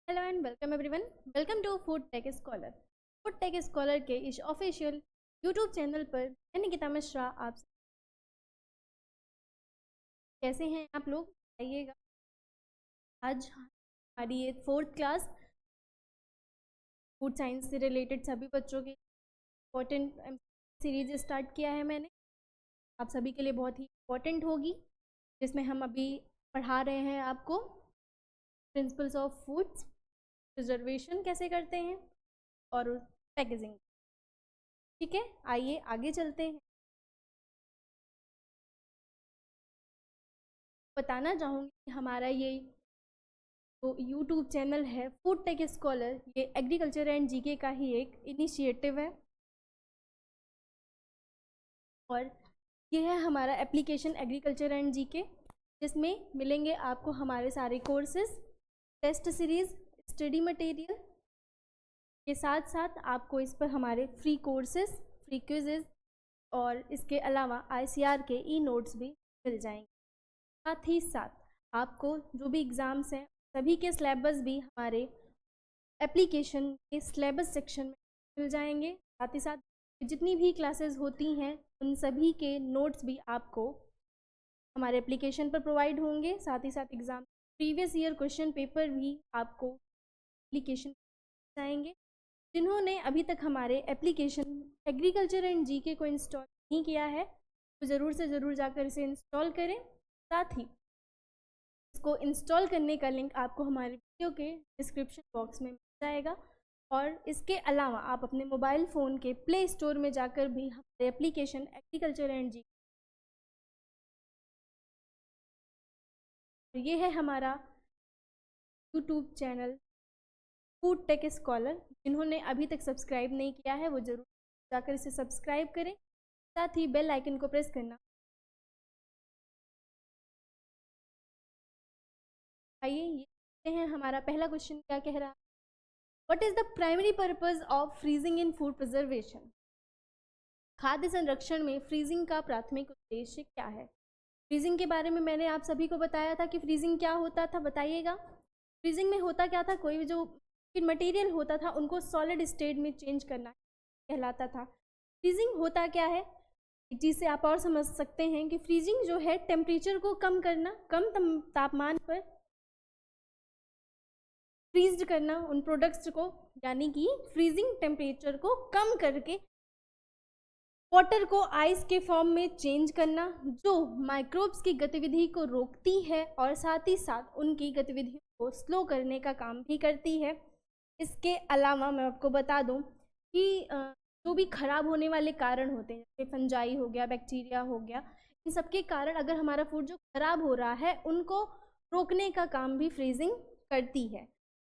Hello and welcome everyone. Welcome to Food take Scholar. Food take Scholar के इस official YouTube channel पर मैं निकिता मिश्रा आप कैसे हैं आप लोग बताइएगा। आज हमारी ये 4th क्लास फूड साइंस से रिलेटेड सभी बच्चों की इम्पोर्टेंट सीरीज स्टार्ट किया है मैंने। आप सभी के लिए बहुत ही इम्पोर्टेंट होगी, जिसमें हम अभी पढ़ा रहे हैं आपको प्रिंसिपल्स ऑफ फूड्स, प्रिजर्वेशन कैसे करते हैं और पैकेजिंग। ठीक है, आइए आगे चलते हैं। बताना चाहूँगी कि हमारा ये जो यूट्यूब चैनल है फूड टेक स्कॉलर, ये एग्रीकल्चर एंड जीके का ही एक इनिशिएटिव है और ये है हमारा एप्लीकेशन एग्रीकल्चर एंड जीके, जिसमें मिलेंगे आपको हमारे सारे courses, test series, study material के साथ साथ आपको इस पर हमारे फ्री कोर्सेज, फ्री क्विजेज और इसके अलावा ICR के नोट्स भी मिल जाएंगे। साथ ही साथ आपको जो भी एग्ज़ाम्स हैं सभी के सिलेबस भी हमारे एप्लीकेशन के सिलेबस सेक्शन में मिल जाएंगे। साथ ही साथ जितनी भी क्लासेस होती हैं उन सभी के नोट्स भी आपको हमारे एप्लीकेशन पर प्रोवाइड होंगे। साथ ही साथ exam previous year question paper भी आपको एप्लीकेशन जाएंगे। जिन्होंने अभी तक हमारे एप्लीकेशन एग्रीकल्चर एंड जीके को इंस्टॉल नहीं किया है तो ज़रूर से ज़रूर जाकर इसे इंस्टॉल करें। साथ ही इसको इंस्टॉल करने का लिंक आपको हमारे वीडियो के डिस्क्रिप्शन बॉक्स में मिल जाएगा और इसके अलावा आप अपने मोबाइल फ़ोन के प्ले स्टोर में जाकर भी हमारे एप्लीकेशन एग्रीकल्चर एंड जी, तो ये है हमारा YouTube channel food take Scholar. जिन्होंने अभी तक सब्सक्राइब नहीं किया है वो ज़रूर जाकर इसे सब्सक्राइब करें। साथ ही बेल आइकन को प्रेस करना। आइए ये देखते हैं हमारा पहला क्वेश्चन क्या कह रहा है। What is the primary purpose of freezing in food preservation? खाद्य संरक्षण में फ्रीजिंग का प्राथमिक उद्देश्य क्या है? फ्रीजिंग के बारे में मैंने आप सभी को बताया था कि फ्रीजिंग क्या होता था, बताइएगा। फ्रीजिंग में होता क्या था, कोई भी जो मटेरियल होता था उनको सॉलिड स्टेट में चेंज करना कहलाता था। फ्रीजिंग होता क्या है, एक चीज़ से आप और समझ सकते हैं कि फ्रीजिंग जो है टेम्परेचर को कम करना, कम तापमान पर फ्रीज करना उन प्रोडक्ट्स को, यानी कि फ्रीजिंग टेम्परेचर को कम करके वाटर को आइस के फॉर्म में चेंज करना, जो माइक्रोब्स की गतिविधि को रोकती है और साथ ही साथ उनकी गतिविधि को स्लो करने का काम भी करती है। इसके अलावा मैं आपको बता दूं कि जो भी खराब होने वाले कारण होते हैं, जैसे फंजाई हो गया, बैक्टीरिया हो गया, इन सब के कारण अगर हमारा फूड जो खराब हो रहा है उनको रोकने का काम भी फ्रीजिंग करती है।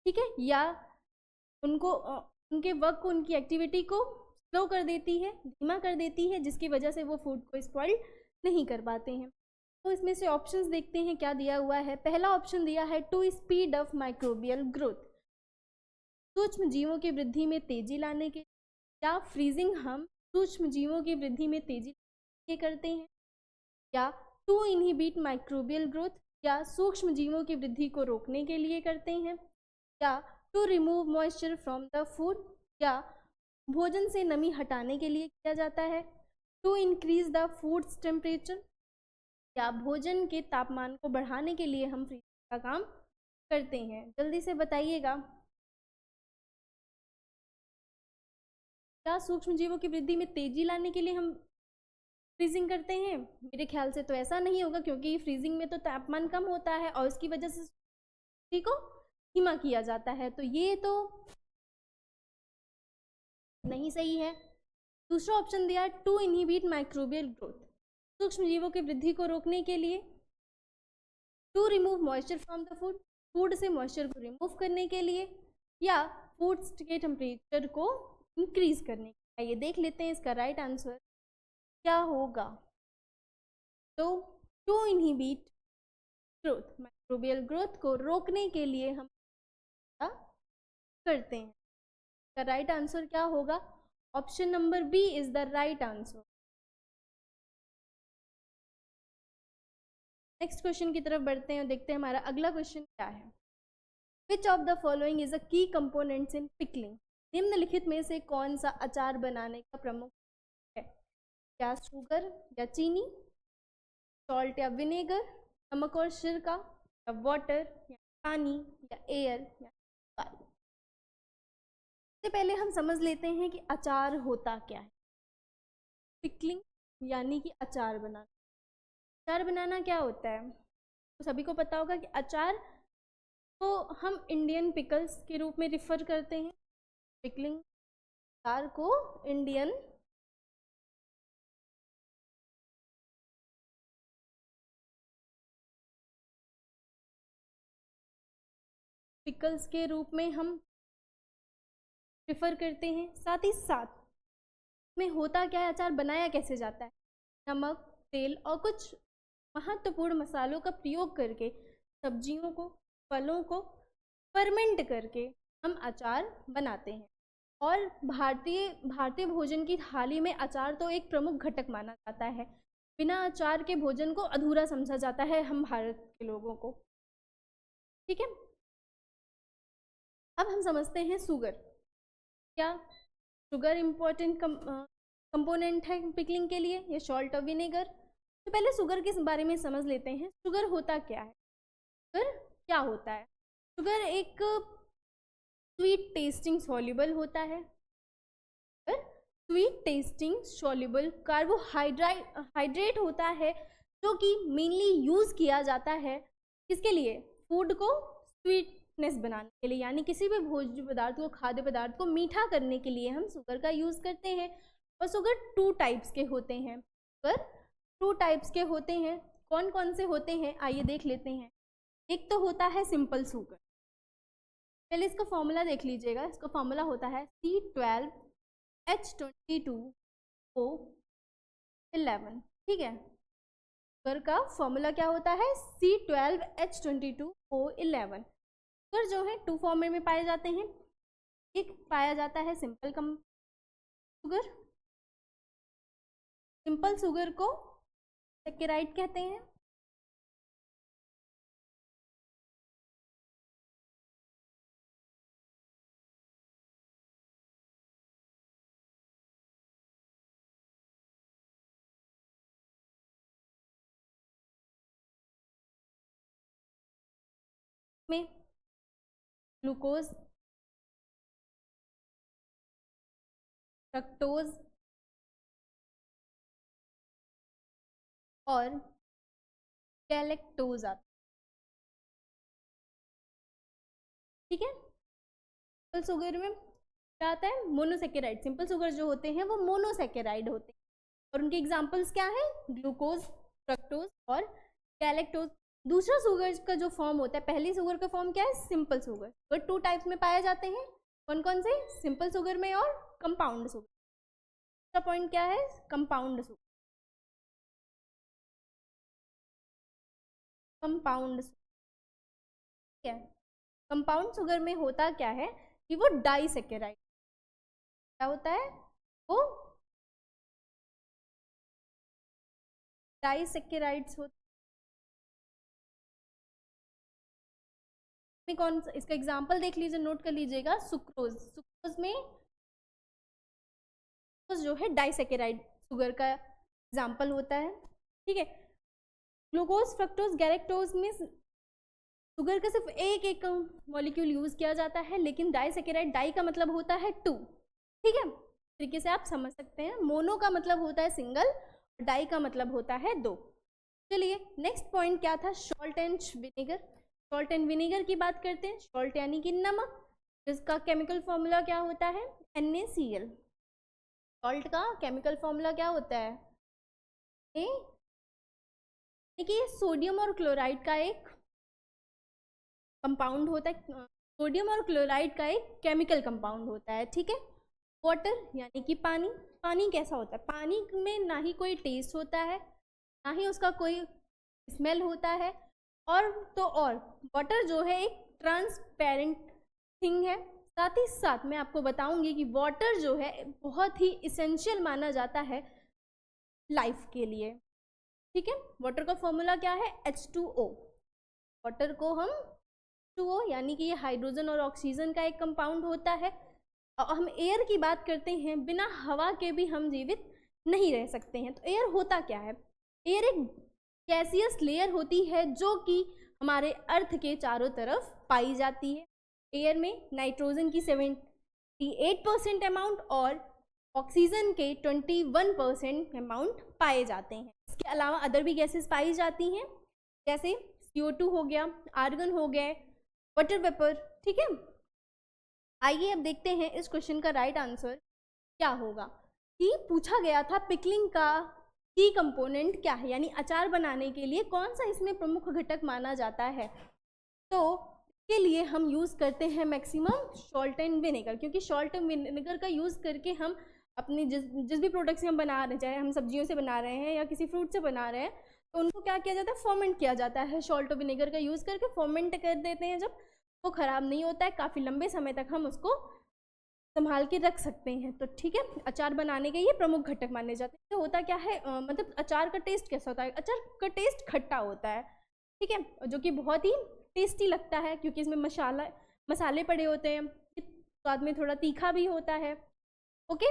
ठीक है, या उनको उनके वर्क को, उनकी एक्टिविटी को स्लो कर देती है, धीमा कर देती है, जिसकी वजह से वो फूड को स्पॉइल नहीं कर पाते हैं। तो इसमें से ऑप्शंस देखते हैं क्या दिया हुआ है। पहला ऑप्शन दिया है to speed up microbial growth, सूक्ष्म जीवों की वृद्धि में तेजी लाने के। या फ्रीजिंग हम सूक्ष्म जीवों की वृद्धि में तेजी के करते हैं, या टू इनहिबिट माइक्रोबियल ग्रोथ, या सूक्ष्म जीवों की वृद्धि को रोकने के लिए करते हैं, या to remove moisture from the food, या भोजन से नमी हटाने के लिए किया जाता है, to increase the food's temperature, या भोजन के तापमान को बढ़ाने के लिए हम फ्रीजिंग का काम करते हैं। जल्दी से बताइएगा, क्या सूक्ष्म जीवों की वृद्धि में तेजी लाने के लिए हम फ्रीजिंग करते हैं? मेरे ख्याल से तो ऐसा नहीं होगा, क्योंकि फ्रीजिंग में तो तापमान कम होता है और उसकी वजह से को धीमा किया जाता है, तो ये तो नहीं सही है। दूसरा ऑप्शन दिया टू इनहिबिट माइक्रोबियल ग्रोथ, सूक्ष्म जीवों की वृद्धि को रोकने के लिए, to remove moisture from the food, food से मॉइस्चर को रिमूव करने के लिए, या फूड के टेम्परेचर को इंक्रीज करने के लिए। ये देख लेते हैं इसका राइट आंसर क्या होगा। तो to inhibit growth, microbial growth को रोकने के लिए हम क्या करते हैं। इसका राइट आंसर क्या होगा? Option number B is the right answer. Next question की तरफ बढ़ते हैं और देखते हैं हमारा अगला क्वेश्चन क्या है। Which of the following is a की कंपोनेंट्स इन पिकलिंग, निम्नलिखित में से कौन सा अचार बनाने का प्रमुख है? क्या शुगर या चीनी, सॉल्ट या विनेगर, नमक और सिरका, या वाटर या पानी, या एयर या वायु। सबसे पहले हम समझ लेते हैं कि अचार होता क्या है। पिकलिंग यानी कि अचार बनाना। अचार बनाना क्या होता है तो सभी को पता होगा कि अचार को हम इंडियन पिकल्स के रूप में रिफर करते हैं। पिकलिंग अचार को इंडियन पिकल्स के रूप में हम प्रिफर करते हैं। साथ ही साथ में होता क्या है, अचार बनाया कैसे जाता है, नमक, तेल और कुछ महत्वपूर्ण मसालों का प्रयोग करके सब्जियों को, फलों को फर्मेंट करके हम अचार बनाते हैं। और भारतीय भोजन की थाली में अचार तो एक प्रमुख घटक माना जाता है। बिना अचार के भोजन को अधूरा समझा जाता है हम भारत के लोगों को। ठीक है, अब हम समझते हैं शुगर। क्या शुगर इम्पोर्टेंट कंपोनेंट है पिकलिंग के लिए, या सॉल्ट और विनेगर? तो पहले शुगर के बारे में समझ लेते हैं। शुगर होता क्या है? शुगर क्या होता है? शुगर एक स्वीट टेस्टिंग सॉल्युबल होता है। स्वीट टेस्टिंग सॉल्युबल कार्बोहाइड्रेट होता है, जो कि मेनली यूज़ किया जाता है किसके लिए? फूड को स्वीटनेस बनाने के लिए, यानी किसी भी भोज्य पदार्थ को, खाद्य पदार्थ को मीठा करने के लिए हम शुगर का यूज़ करते हैं। और शुगर 2 टाइप्स के होते हैं। शुगर 2 टाइप्स के होते हैं। कौन कौन से होते हैं आइए देख लेते हैं। एक तो होता है सिंपल शुगर। पहले इसका फॉर्मूला देख लीजिएगा। इसका फॉर्मूला होता है C12H22O11। ठीक है, शुगर का फॉर्मूला क्या होता है? C12H22O11। शुगर जो है 2 फॉर्म में पाए जाते हैं। एक पाया जाता है सिंपल शुगर। सिंपल शुगर को सैकेराइड कहते हैं। में ग्लूकोज, फ्रक्टोज और गैलेक्टोज आता है। ठीक है, सिंपल शुगर में क्या आता है? मोनोसैकेराइड। सिंपल शुगर जो होते हैं वो मोनोसैकेराइड होते हैं, और उनके एग्जांपल्स क्या हैं? ग्लूकोज, फ्रक्टोज और गैलेक्टोज। दूसरा शुगर का जो फॉर्म होता है, पहली शुगर का फॉर्म क्या है? Simple sugar. शुगर 2 टाइप्स में पाए जाते हैं। कौन कौन से? सिंपल शुगर में और कंपाउंड शुगर। दूसरा पॉइंट क्या है? Compound sugar. कंपाउंड शुगर, ठीक है। कंपाउंड शुगर में होता क्या है कि वो डाइसैकेराइड, क्या होता है? वो डाइसैकेराइड्स होते हैं। कौन सा? इसका एग्जांपल देख लीजिए, नोट कर लीजिएगा। सुक्रोज। सुक्रोज में जो है डाइसैकेराइड शुगर का एग्जांपल होता है। ठीक है, ग्लूकोज, फ्रक्टोज, गैलेक्टोज में शुगर का सिर्फ एक मॉलिक्यूल यूज किया जाता है, लेकिन डाइसैकेराइड, डाई का मतलब होता है 2। ठीक है, तरीके से आप समझ सकते हैं। मोनो का मतलब होता है सिंगल, डाई का मतलब होता है 2। चलिए नेक्स्ट पॉइंट क्या था? Salt and vinegar. Salt and vinegar की बात करते हैं। सॉल्ट यानी कि नमक, जिसका केमिकल फॉर्मूला क्या होता है? NaCl। सॉल्ट का केमिकल फॉर्मूला क्या होता है? देखिए, सोडियम और क्लोराइड का एक कंपाउंड होता है। सोडियम और क्लोराइड का एक केमिकल कंपाउंड होता है। ठीक है, वाटर यानी कि पानी। पानी कैसा होता है? पानी में ना ही कोई टेस्ट होता है, ना ही उसका कोई स्मेल होता है, और वाटर जो है एक ट्रांसपेरेंट थिंग है। साथ ही साथ मैं आपको बताऊंगी कि वाटर जो है बहुत ही इसेंशियल माना जाता है लाइफ के लिए। ठीक है, वाटर का फॉर्मूला क्या है? H2O। वाटर को हम H2O, यानी कि ये हाइड्रोजन और ऑक्सीजन का एक कंपाउंड होता है। और हम एयर की बात करते हैं, बिना हवा के भी हम जीवित नहीं रह सकते हैं। तो एयर होता क्या है? एयर एक गैसियस लेयर होती है जो कि हमारे अर्थ के चारों तरफ पाई जाती है। एयर में नाइट्रोजन की 78% अमाउंट और ऑक्सीजन के 21% अमाउंट पाए जाते हैं। इसके अलावा अदर भी गैसेस पाई जाती हैं, जैसे CO2 हो गया, आर्गन हो गए, वाटर वेपर, ठीक है। आइए अब देखते हैं इस क्वेश्चन का राइट आंसर क्या होगा। कि पूछा गया था पिकलिंग का की कंपोनेंट क्या है, यानी अचार बनाने के लिए कौन सा इसमें प्रमुख घटक माना जाता है। तो इसके लिए हम यूज़ करते हैं मैक्सिमम सॉल्ट एंड विनेगर, क्योंकि सॉल्ट एंड विनेगर का यूज़ करके हम अपनी जिस भी प्रोडक्ट से हम बना रहे हैं, चाहे हम सब्जियों से बना रहे हैं या किसी फ्रूट से बना रहे हैं, तो उनको क्या किया जाता है, फर्मेंट किया जाता है। सॉल्ट और विनेगर का यूज़ करके फर्मेंट कर देते हैं, जब वो ख़राब नहीं होता है, काफ़ी लंबे समय तक हम उसको संभाल के रख सकते हैं। तो ठीक है, अचार बनाने के ये प्रमुख घटक माने जाते हैं। तो होता क्या है, मतलब अचार का टेस्ट कैसा होता है? अचार का टेस्ट खट्टा होता है, ठीक है, जो कि बहुत ही टेस्टी लगता है, क्योंकि इसमें मसाले पड़े होते हैं, स्वाद में थोड़ा तीखा भी होता है। ओके,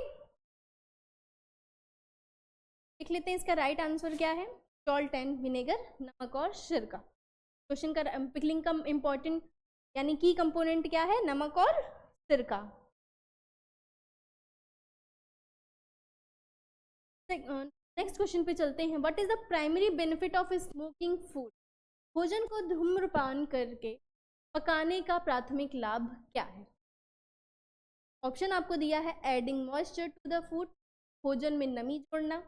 देख लेते हैं इसका राइट आंसर क्या है। सॉल्ट एंड विनेगर, नमक और सिरका। क्वेश्चन का पिकलिंग का इम्पोर्टेंट यानी की कंपोनेंट क्या है? नमक और सिरका। नेक्स्ट क्वेश्चन पे चलते हैं। What is the primary benefit of smoking food? भोजन को धूम्रपान करके पकाने का प्राथमिक लाभ क्या है? ऑप्शन आपको दिया है adding moisture to the food, भोजन में नमी जोड़ना।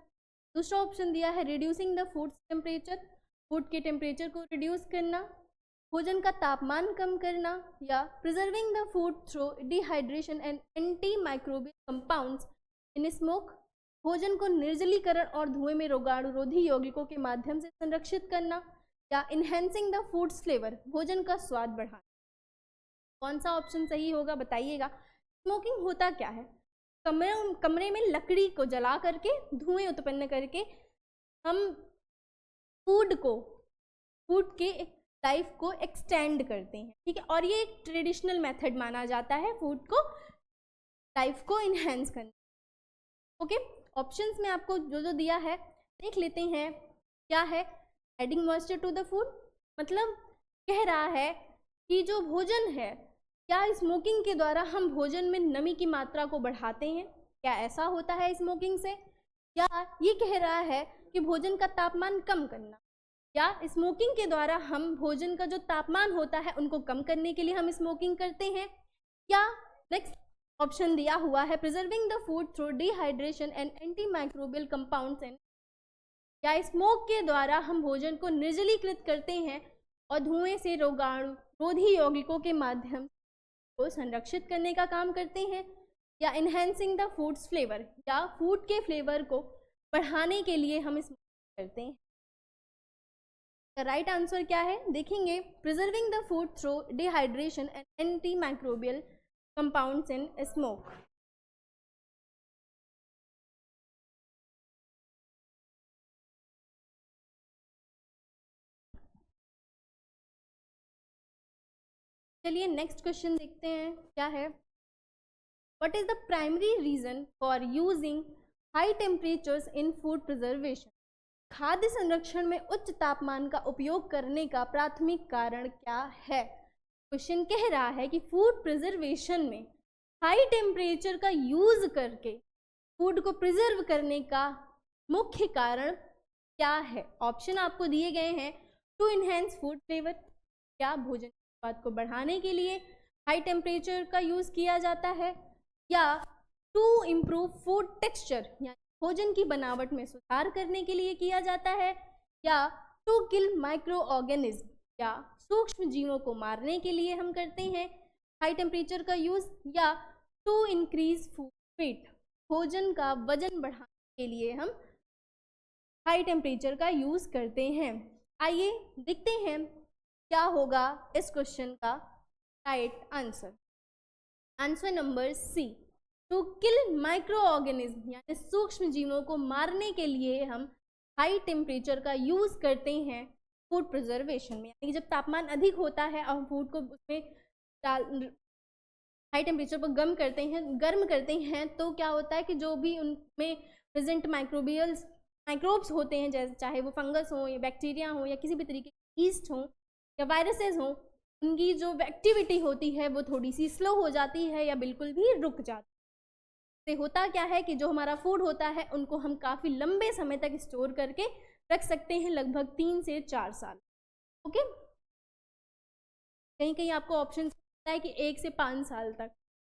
दूसरा ऑप्शन दिया है reducing the food temperature, food के टेम्परेचर को रिड्यूस करना, भोजन का तापमान कम करना, या preserving the food through dehydration and anti microbial compounds in smoke, भोजन को निर्जलीकरण और धुएं में रोगाणुरोधी यौगिकों के माध्यम से संरक्षित करना, या इन्हेंसिंग द फूड्स फ्लेवर, भोजन का स्वाद बढ़ाना। कौन सा ऑप्शन सही होगा बताइएगा। स्मोकिंग होता क्या है? कमरे में लकड़ी को जला करके धुएं उत्पन्न करके हम फूड के लाइफ को एक्सटेंड करते हैं, ठीक है। और ये एक ट्रेडिशनल मेथड माना जाता है फूड को लाइफ को इन्हेंस करने। ओके, ऑप्शंस में आपको जो दिया है देख लेते हैं। क्या है adding moisture to the food? मतलब कह रहा है कि जो भोजन है, क्या स्मोकिंग के द्वारा हम भोजन में नमी की मात्रा को बढ़ाते हैं? क्या ऐसा होता है स्मोकिंग से? या ये कह रहा है कि भोजन का तापमान कम करना, या स्मोकिंग के द्वारा हम भोजन का जो तापमान होता है उनको कम करने के लिए हम स्मोकिंग करते हैं? या नेक्स्ट ऑप्शन दिया हुआ है preserving the food through dehydration and anti microbial compounds and, या स्मोक के द्वारा हम भोजन को निर्जलीकृत करते हैं और धुएं से रोगाणुरोधी यौगिकों के माध्यम को संरक्षित करने का काम करते हैं, या इन्हेंसिंग द फूड्स फ्लेवर, या फूड के फ्लेवर को बढ़ाने के लिए हम स्मोक करते हैं। राइट आंसर क्या है देखेंगे। Preserving the food through dehydration and anti microbial compounds in smoke. चलिए नेक्स्ट क्वेश्चन देखते हैं क्या है। What is the primary reason for using high temperatures in food preservation? खाद्य संरक्षण में उच्च तापमान का उपयोग करने का प्राथमिक कारण क्या है? क्वेश्चन कह रहा है कि फूड प्रिजर्वेशन में हाई टेम्परेचर का यूज करके फूड को प्रिजर्व करने का मुख्य कारण क्या है? ऑप्शन आपको दिए गए हैं। टू इनहेंस फूड फ्लेवर, क्या भोजन के स्वाद को बढ़ाने के लिए हाई टेम्परेचर का यूज किया जाता है, या टू इम्प्रूव फूड टेक्सचर, यानी भोजन की बनावट में सुधार करने के लिए किया जाता है, या टू किल माइक्रो ऑर्गेनिज्म, या सूक्ष्म जीवों को मारने के लिए हम करते हैं हाई टेम्परेचर का यूज, या टू इंक्रीज फूड वेट, भोजन का वजन बढ़ाने के लिए हम हाई टेम्परेचर का यूज करते हैं। आइए देखते हैं क्या होगा इस क्वेश्चन का right answer. Answer number C, to kill micro organism, यानी सूक्ष्म जीवों को मारने के लिए हम हाई टेम्परेचर का यूज करते हैं फूड प्रिजर्वेशन में, यानी कि जब तापमान अधिक होता है और फूड को उसमें हाई टेम्परेचर पर गर्म करते हैं तो क्या होता है कि जो भी उनमें प्रेजेंट माइक्रोब्स होते हैं, जैसे चाहे वो फंगस हो या बैक्टीरिया हो या किसी भी तरीके के ईस्ट हो या वायरसेस हो, उनकी जो एक्टिविटी होती है वो थोड़ी सी स्लो हो जाती है या बिल्कुल भी रुक जाती है। तो होता क्या है कि जो हमारा फूड होता है उनको हम काफ़ी लंबे समय तक स्टोर करके रख सकते हैं, लगभग 3 से 4 साल। ओके, कहीं कहीं आपको ऑप्शन मिलता है कि 1 से 5 साल तक,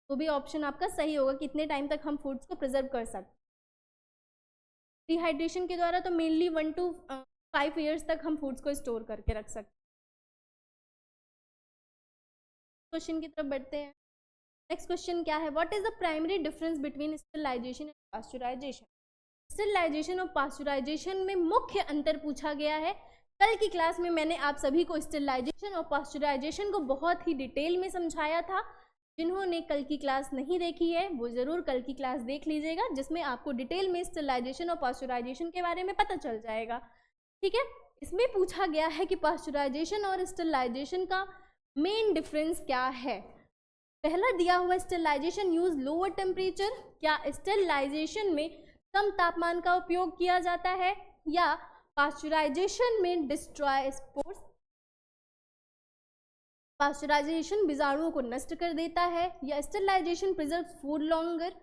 तो भी ऑप्शन आपका सही होगा, कितने टाइम तक हम फूड्स को प्रिजर्व कर सकते हैं। डिहाइड्रेशन के द्वारा तो मेनली 1 to 5 ईयर्स तक हम फूड्स को स्टोर करके रख सकते हैं। क्वेश्चन की तरफ बढ़ते हैं। नेक्स्ट क्वेश्चन क्या है, what is the primary difference between sterilisation and pasteurisation. Sterilisation और पास्चुराइजेशन में मुख्य अंतर पूछा गया है। कल की क्लास में मैंने आप सभी को स्टरलाइजेशन और पास्चुराइजेशन को बहुत ही डिटेल में समझाया था। जिन्होंने कल की क्लास नहीं देखी है वो ज़रूर कल की क्लास देख लीजिएगा, जिसमें आपको डिटेल में स्टरलाइजेशन और पास्चुराइजेशन के बारे में पता चल जाएगा। ठीक है, इसमें पूछा गया है कि पास्चुराइजेशन और स्टरलाइजेशन का मेन डिफरेंस क्या है। पहला दिया हुआ स्टरलाइजेशन यूज लोअर टेम्परेचर, क्या स्टरलाइजेशन में कम तापमान का उपयोग किया जाता है, या पास्चुराइजेशन में डिस्ट्रॉय स्पोर्स, पास्चुराइजेशन बीजाणुओं को नष्ट कर देता है, या स्टरलाइजेशन प्रिजर्व फूड लॉन्गर,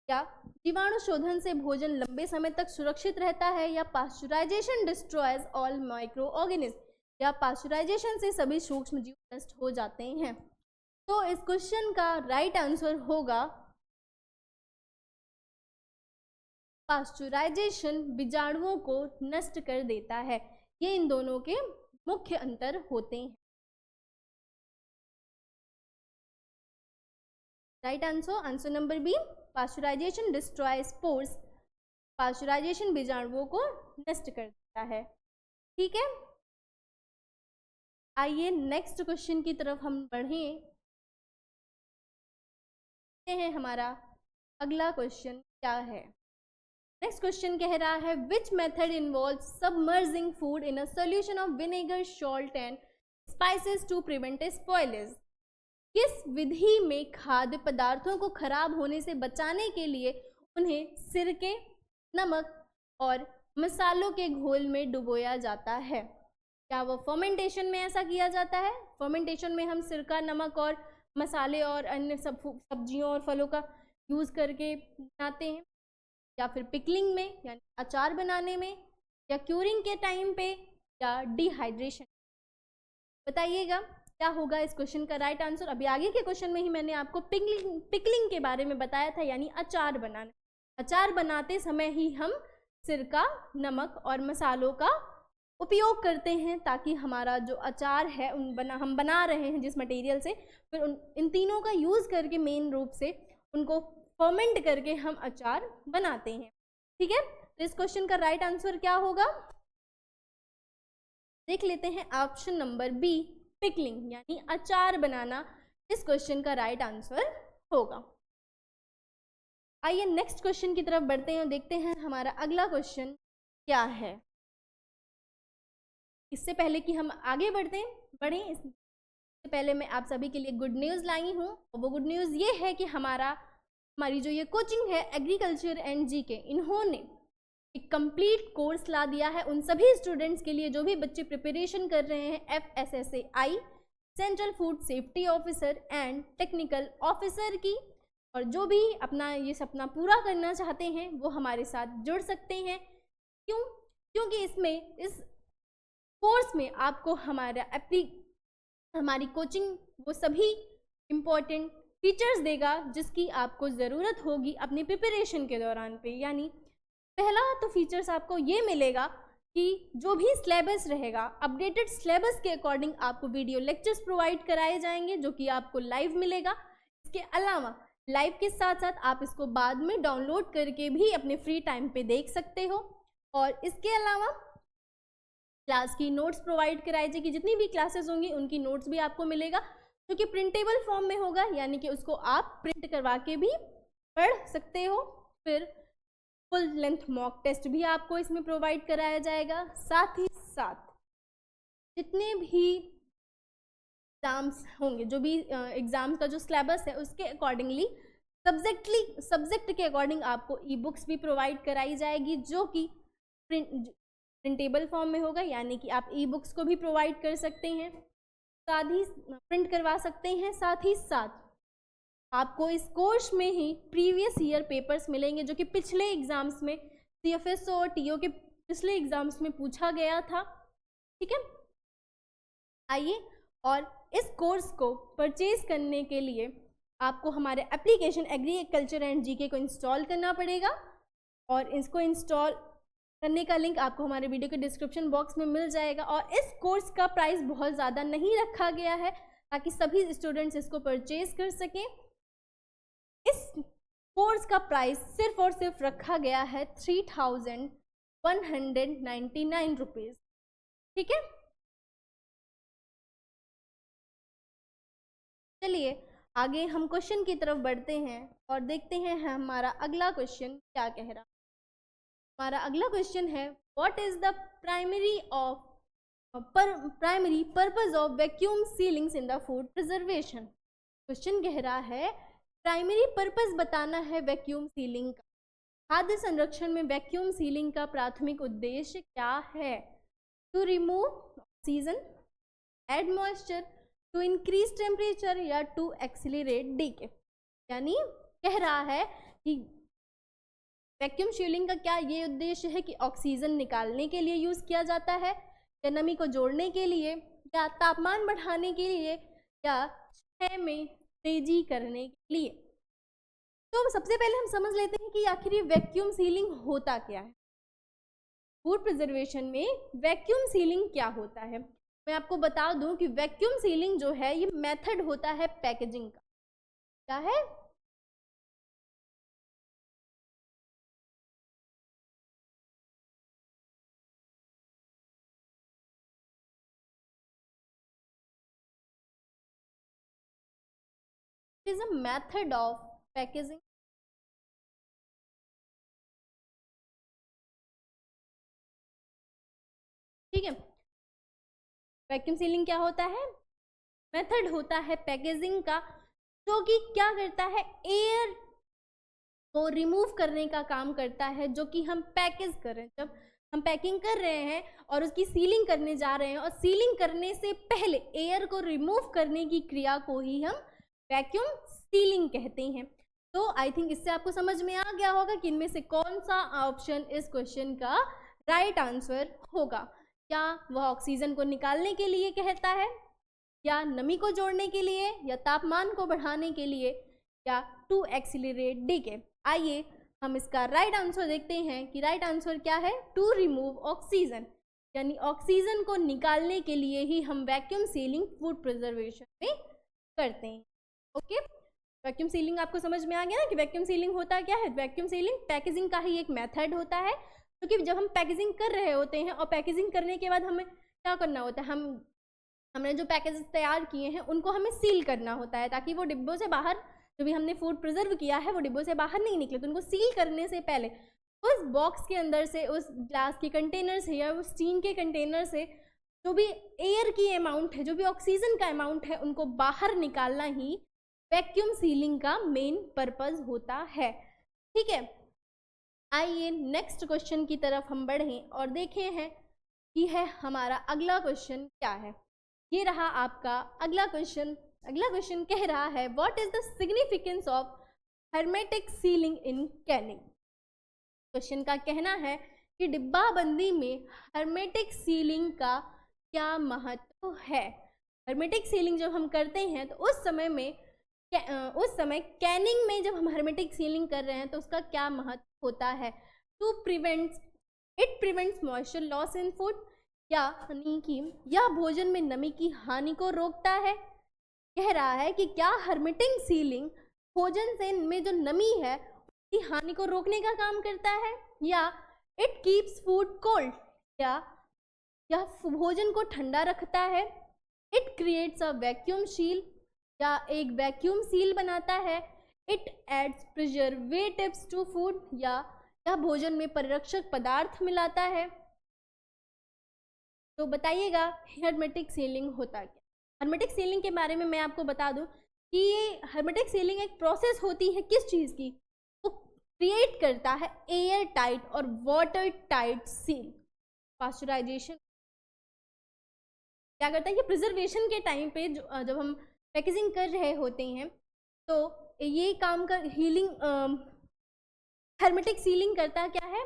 या जीवाणु शोधन से भोजन लंबे समय तक सुरक्षित रहता है, या pasteurisation destroys all micro organism, या पास्चुराइजेशन से सभी सूक्ष्म जीव नष्ट हो जाते हैं। तो इस क्वेश्चन का राइट आंसर होगा पास्चुराइजेशन बीजाणुओं को नष्ट कर देता है। ये इन दोनों के मुख्य अंतर होते हैं। Right answer number B, pasteurisation destroy spores, pasteurisation बीजाणुओं को नष्ट कर देता है। ठीक है, आइए नेक्स्ट क्वेश्चन की तरफ हम बढ़ें। हैं हमारा अगला क्वेश्चन क्या है। नेक्स्ट क्वेश्चन कह रहा है which method involve submerging food in a solution of vinegar, salt and spices to prevent spoilage. किस विधि में खाद्य पदार्थों को खराब होने से बचाने के लिए उन्हें सिरके, नमक और मसालों के घोल में डुबोया जाता है। क्या वो फर्मेंटेशन में ऐसा किया जाता है? फर्मेंटेशन में हम सिरका, नमक और मसाले और अन्य सब्जियों और फलों का यूज़ करके बनाते हैं, या फिर पिकलिंग में यानी अचार बनाने में, या क्यूरिंग के टाइम पे, या डिहाइड्रेशन। बताइएगा क्या होगा इस क्वेश्चन का राइट आंसर। अभी आगे के क्वेश्चन में ही मैंने आपको पिकलिंग के बारे में बताया था, यानी अचार बनाना। अचार बनाते समय ही हम सिरका, नमक और मसालों का उपयोग करते हैं ताकि हमारा जो अचार है हम बना रहे हैं जिस मटेरियल से, फिर इन तीनों का यूज़ करके मेन रूप से उनको फर्मेंट करके हम अचार बनाते हैं। ठीक है, तो इस क्वेश्चन का राइट आंसर क्या होगा देख लेते हैं। ऑप्शन नंबर बी, पिकलिंग यानी अचार बनाना इस क्वेश्चन का राइट आंसर होगा। आइए नेक्स्ट क्वेश्चन की तरफ बढ़ते हैं और देखते हैं हमारा अगला क्वेश्चन क्या है। इससे पहले कि हम आगे बढ़ें इससे पहले मैं आप सभी के लिए गुड न्यूज़ लाई हूँ, और वो गुड न्यूज़ ये है कि हमारी जो ये कोचिंग है एग्रीकल्चर एंड जीके, इन्होंने एक कंप्लीट कोर्स ला दिया है उन सभी स्टूडेंट्स के लिए जो भी बच्चे प्रिपरेशन कर रहे हैं FSSAI, central food safety officer and technical officer की, और जो भी अपना ये सपना पूरा करना चाहते हैं वो हमारे साथ जुड़ सकते हैं। क्योंकि इस कोर्स में आपको हमारी कोचिंग वो सभी इम्पोर्टेंट फीचर्स देगा जिसकी आपको ज़रूरत होगी अपनी प्रिपरेशन के दौरान पे। यानी पहला तो फीचर्स आपको ये मिलेगा कि जो भी सिलेबस रहेगा अपडेटेड सिलेबस के अकॉर्डिंग आपको वीडियो लेक्चर्स प्रोवाइड कराए जाएंगे जो कि आपको लाइव मिलेगा। इसके अलावा लाइव के साथ साथ आप इसको बाद में डाउनलोड करके भी अपने फ्री टाइम पे देख सकते हो। और इसके अलावा क्लास की नोट्स प्रोवाइड कराई जाएगी, जितनी भी क्लासेस होंगी उनकी नोट्स भी आपको मिलेगा जो कि प्रिंटेबल फॉर्म में होगा, यानी कि उसको आप प्रिंट करवा के भी पढ़ सकते हो। फिर फुल लेंथ मॉक टेस्ट भी आपको इसमें प्रोवाइड कराया जाएगा। साथ ही साथ जितने भी एग्ज़ाम्स होंगे, जो भी एग्ज़ाम्स का जो सिलेबस है उसके अकॉर्डिंगली सब्जेक्ट के अकॉर्डिंग आपको ई बुक्स भी प्रोवाइड कराई जाएगी, जो कि प्रिंटेबल फॉर्म में होगा, यानी कि आप ई बुक्स को भी प्रोवाइड कर सकते हैं, साथ ही प्रिंट करवा सकते हैं। साथ ही साथ आपको इस कोर्स में ही प्रीवियस ईयर पेपर्स मिलेंगे, जो कि पिछले एग्जाम्स में CFSO और TO के पिछले एग्जाम्स में पूछा गया था। ठीक है, आइए, और इस कोर्स को परचेज करने के लिए आपको हमारे एप्लीकेशन एग्रीकल्चर एंड जीके को इंस्टॉल करना पड़ेगा, और इसको इंस्टॉल करने का लिंक आपको हमारे वीडियो के डिस्क्रिप्शन बॉक्स में मिल जाएगा। और इस कोर्स का प्राइस बहुत ज़्यादा नहीं रखा गया है, ताकि सभी स्टूडेंट्स इसको परचेज कर सकें। इस कोर्स का प्राइस सिर्फ और सिर्फ रखा गया है 3199 रुपीज़। ठीक है, चलिए आगे हम क्वेश्चन की तरफ बढ़ते हैं और देखते हैं हमारा अगला क्वेश्चन क्या कह रहा है। हमारा अगला क्वेश्चन है, what is the primary purpose of vacuum ceilings in the food preservation. Question कह रहा है प्राइमरी पर्पस बताना है वैक्यूम सीलिंग का। खाद्य संरक्षण में वैक्यूम सीलिंग का प्राथमिक उद्देश्य क्या है? To remove oxygen, add moisture, to increase temperature, या टू एक्सीलरेट डीके। यानी कह रहा है कि वैक्यूम सीलिंग का क्या ये उद्देश्य है कि ऑक्सीजन निकालने के लिए यूज़ किया जाता है, या नमी को जोड़ने के लिए, या तापमान बढ़ाने के लिए, या क्षय में तेजी करने के लिए। तो सबसे पहले हम समझ लेते हैं कि आखिर ये वैक्यूम सीलिंग होता क्या है। फूड प्रिजर्वेशन में वैक्यूम सीलिंग क्या होता है, मैं आपको बता दूं कि वैक्यूम सीलिंग जो है ये मेथड होता है पैकेजिंग का। क्या है? Is a method of packaging. ठीक है, वैक्यूम सीलिंग क्या होता है? मेथड होता है पैकेजिंग का, जो कि क्या करता है, एयर को रिमूव करने का काम करता है, जो कि हम पैकेज कर रहे हैं। जब हम पैकिंग कर रहे हैं और उसकी सीलिंग करने जा रहे हैं, और सीलिंग करने से पहले एयर को रिमूव करने की क्रिया को ही हम वैक्यूम सीलिंग कहते हैं। तो आई थिंक इससे आपको समझ में आ गया होगा कि इनमें से कौन सा ऑप्शन इस क्वेश्चन का राइट आंसर होगा। क्या वह ऑक्सीजन को निकालने के लिए कहता है, या नमी को जोड़ने के लिए, या तापमान को बढ़ाने के लिए, या टू एक्सीलरेट डीके। आइए हम इसका राइट आंसर देखते हैं कि राइट आंसर क्या है, टू रिमूव ऑक्सीजन, यानी ऑक्सीजन को निकालने के लिए ही हम वैक्यूम सीलिंग फूड प्रिजर्वेशन में करते हैं। ओके, वैक्यूम सीलिंग आपको समझ में आ गया ना कि वैक्यूम सीलिंग होता क्या है। वैक्यूम सीलिंग पैकेजिंग का ही एक मेथड होता है, क्योंकि जब हम पैकेजिंग कर रहे होते हैं और पैकेजिंग करने के बाद हमें क्या करना होता है, हमने जो पैकेजेस तैयार किए हैं उनको हमें सील करना होता है, ताकि वो डिब्बों से बाहर, जो भी हमने फूड प्रिजर्व किया है वो डिब्बों से बाहर नहीं निकले। तो उनको सील करने से पहले उस बॉक्स के अंदर से, उस ग्लास के कंटेनर से या उस स्टील के कंटेनर से जो भी एयर की अमाउंट है, जो भी ऑक्सीजन का अमाउंट है, उनको बाहर निकालना ही वैक्यूम सीलिंग का मेन पर्पस होता है। ठीक है, आइए नेक्स्ट क्वेश्चन की तरफ हम बढ़ें और देखें हैं कि है हमारा अगला क्वेश्चन क्या है। ये रहा आपका अगला क्वेश्चन। अगला क्वेश्चन कह रहा है, what is the significance of hermetic sealing in Canning. Question का कहना है कि डिब्बाबंदी में हर्मेटिक सीलिंग का क्या महत्व है। हर्मेटिक सीलिंग जब हम करते हैं तो उस समय कैनिंग में जब हम हर्मेटिक सीलिंग कर रहे हैं तो उसका क्या महत्व होता है। To prevents moisture loss in food, या भोजन में नमी की हानि को रोकता है। कह रहा है कि क्या हर्मेटिक सीलिंग भोजन से में जो नमी है उसकी हानि को रोकने का काम करता है, या इट कीप्स फूड कोल्ड, या भोजन को ठंडा रखता है। It creates a vacuum seal, या एक वैक्यूम सील बनाता है। It adds preservatives to food, या भोजन में परिरक्षक पदार्थ मिलाता है। तो बताइएगा हर्मेटिक सीलिंग होता क्या। हर्मेटिक सीलिंग के बारे में मैं आपको बता दूं कि ये हर्मेटिक सीलिंग एक प्रोसेस होती है किस चीज़ की, वो क्रिएट करता है एयर टाइट और वाटर टाइट सील। पास्चराइजेशन क्या करता है, ये प्रिजर्वेशन के टाइम पे जब हम पैकेजिंग कर रहे होते हैं तो ये काम कर हीलिंग हर्मेटिक सीलिंग करता क्या है,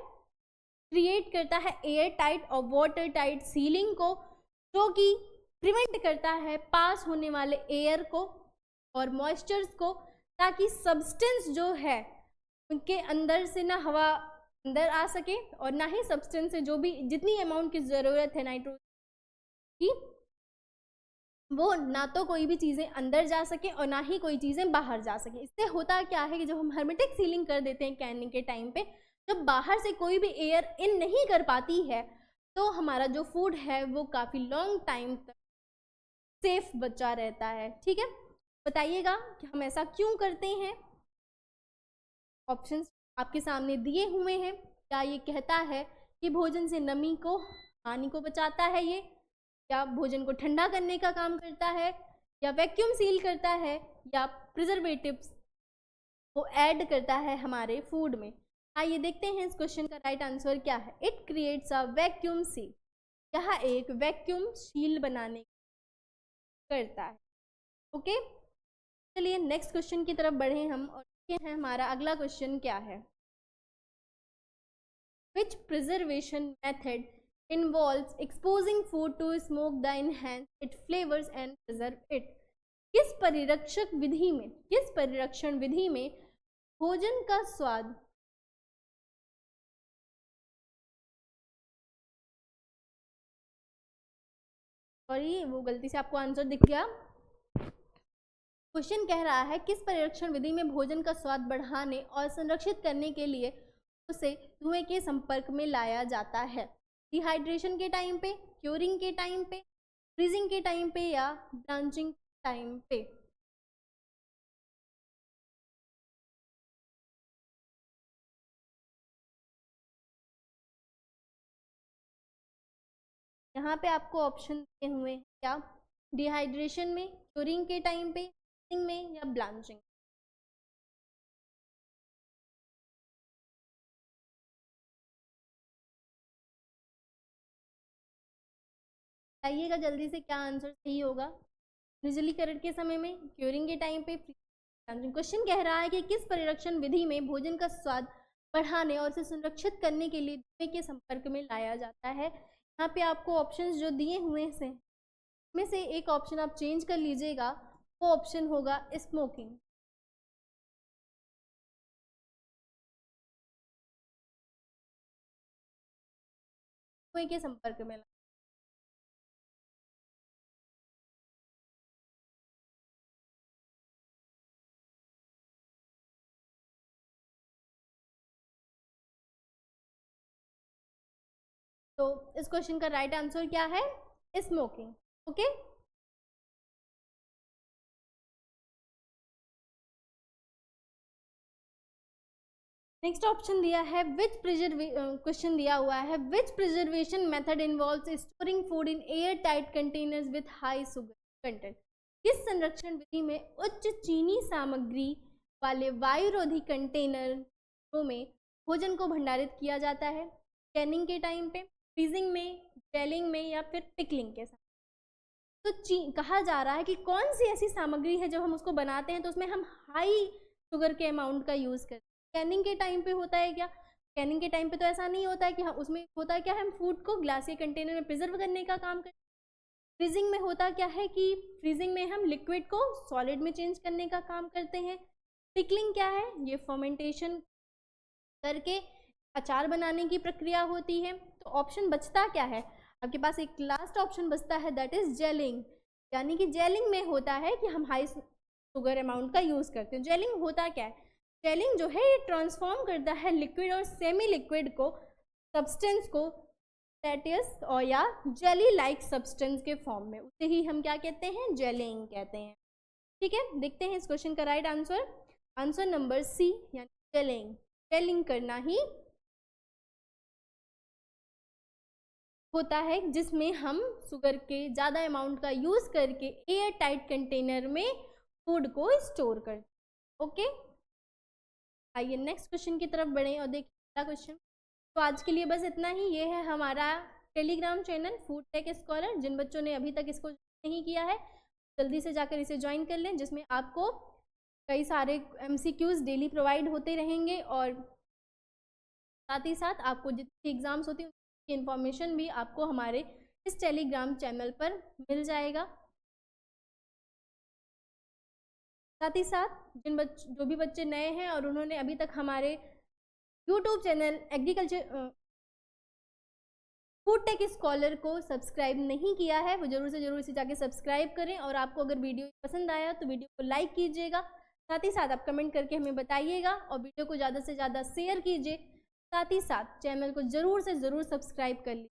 क्रिएट करता है एयर टाइट और वाटर टाइट सीलिंग को, जो कि प्रिवेंट करता है पास होने वाले एयर को और मॉइस्चर्स को, ताकि सब्सटेंस जो है उनके अंदर से ना हवा अंदर आ सके और ना ही सब्सटेंस से जो भी जितनी अमाउंट की ज़रूरत है नाइट्रोजन की, वो ना तो कोई भी चीज़ें अंदर जा सके और ना ही कोई चीज़ें बाहर जा सके। इससे होता क्या है कि जब हम हर्मेटिक सीलिंग कर देते हैं कैनिंग के टाइम पे, जब बाहर से कोई भी एयर इन नहीं कर पाती है तो हमारा जो फूड है वो काफ़ी लॉन्ग टाइम तक सेफ बचा रहता है। ठीक है, बताइएगा कि हम ऐसा क्यों करते हैं। ऑप्शंस आपके सामने दिए हुए हैं। क्या ये कहता है कि भोजन से नमी को हानि को बचाता है ये, या भोजन को ठंडा करने का काम करता है, या वैक्यूम सील करता है, या प्रिजर्वेटिव्स को ऐड करता है हमारे फूड में। आइए देखते हैं इस क्वेश्चन का राइट आंसर क्या है। It creates a vacuum seal, यह एक वैक्यूम सील बनाने करता है। ओके, चलिए नेक्स्ट क्वेश्चन की तरफ बढ़े हम और देखते हैं हमारा अगला क्वेश्चन क्या है। Which preservation method involves exposing food to smoke to enhance its flavors and preserve it? किस परिरक्षण विधि में भोजन का स्वाद और ये वो गलती से आपको आंसर दिख गया। क्वेश्चन कह रहा है किस परिरक्षण विधि में भोजन का स्वाद बढ़ाने और संरक्षित करने के लिए उसे धुएं के संपर्क में लाया जाता है। डिहाइड्रेशन के टाइम पे, क्यूरिंग के टाइम पे, फ्रीजिंग के टाइम पे, या ब्लांचिंग टाइम पे। यहाँ पे आपको ऑप्शन दिए हुए हैं क्या, डिहाइड्रेशन में, क्यूरिंग के टाइम पे, फ्रीजिंग में, या ब्लांचिंग। बताइएगा जल्दी से क्या आंसर सही होगा। निर्जलीकरण के समय में, क्यूरिंग के टाइम पे, क्वेश्चन कह रहा है कि किस परिरक्षण विधि में भोजन का स्वाद बढ़ाने और उसे संरक्षित करने के लिए धुएं के संपर्क में लाया जाता है। यहाँ पे आपको ऑप्शंस जो दिए हुए हैं में से एक ऑप्शन आप चेंज कर लीजिएगा, वो ऑप्शन होगा स्मोकिंग। धुएं के संपर्क में तो इस क्वेश्चन का राइट आंसर क्या है, स्मोकिंग। ओके, नेक्स्ट ऑप्शन दिया है क्वेश्चन दिया हुआ है which preservation method involves storing food in air tight containers with high sugar content. किस संरक्षण विधि में उच्च चीनी सामग्री वाले वायुरोधी कंटेनरों में भोजन को भंडारित किया जाता है। कैनिंग के टाइम पे, फ्रीजिंग में, जेलिंग में, या फिर पिकलिंग के साथ। तो कहा जा रहा है कि कौन सी ऐसी सामग्री है जब हम उसको बनाते हैं तो उसमें हम हाई शुगर के अमाउंट का यूज़ करते हैं। कैनिंग के टाइम पे होता है क्या, कैनिंग के टाइम पे तो ऐसा नहीं होता है कि हम उसमें होता है क्या, हम फूड को ग्लास के कंटेनर में प्रिजर्व करने का काम करते हैं। फ्रीजिंग में होता क्या है कि फ्रीजिंग में हम लिक्विड को सॉलिड में चेंज करने का काम करते हैं। पिकलिंग क्या है, ये फर्मेंटेशन करके अचार बनाने की प्रक्रिया होती है। तो ऑप्शन बचता क्या है आपके पास, एक लास्ट ऑप्शन बचता है, दैट इज जेलिंग। यानी कि जेलिंग में होता है कि हम हाई शुगर अमाउंट का यूज़ करते हैं। जेलिंग होता क्या है, जेलिंग जो है ये ट्रांसफॉर्म करता है लिक्विड और सेमी लिक्विड को सब्सटेंस को दैट और या जेली लाइक सब्सटेंस के फॉर्म में, उसे ही हम क्या कहते हैं, जेलिंग कहते हैं। ठीक है, देखते हैं इस क्वेश्चन का right answer. Answer number C यानी जेलिंग। जेलिंग करना ही होता है जिसमें हम शुगर के ज़्यादा अमाउंट का यूज़ करके एयर टाइट कंटेनर में फूड को स्टोर करते हैं। ओके, आइए नेक्स्ट क्वेश्चन की तरफ बढ़ें और देखिए अगला क्वेश्चन। तो आज के लिए बस इतना ही। ये है हमारा Telegram channel food take scholar. जिन बच्चों ने अभी तक इसको नहीं किया है जल्दी से जाकर इसे ज्वाइन कर लें, जिसमें आपको कई सारे MCQs डेली प्रोवाइड होते रहेंगे और साथ ही साथ आपको जितनी एग्ज़ाम्स होती हैं उसकी इन्फॉर्मेशन भी आपको हमारे इस टेलीग्राम चैनल पर मिल जाएगा। साथ ही साथ जो भी बच्चे नए हैं और उन्होंने अभी तक हमारे YouTube channel agriculture Food take Scholar को सब्सक्राइब नहीं किया है वो ज़रूर से ज़रूर इसे जाके सब्सक्राइब करें। और आपको अगर वीडियो पसंद आया तो वीडियो को लाइक कीजिएगा, साथ ही साथ आप कमेंट करके हमें बताइएगा और वीडियो को ज़्यादा से ज़्यादा शेयर कीजिए। साथ ही साथ चैनल को ज़रूर से ज़रूर सब्सक्राइब कर लीजिए।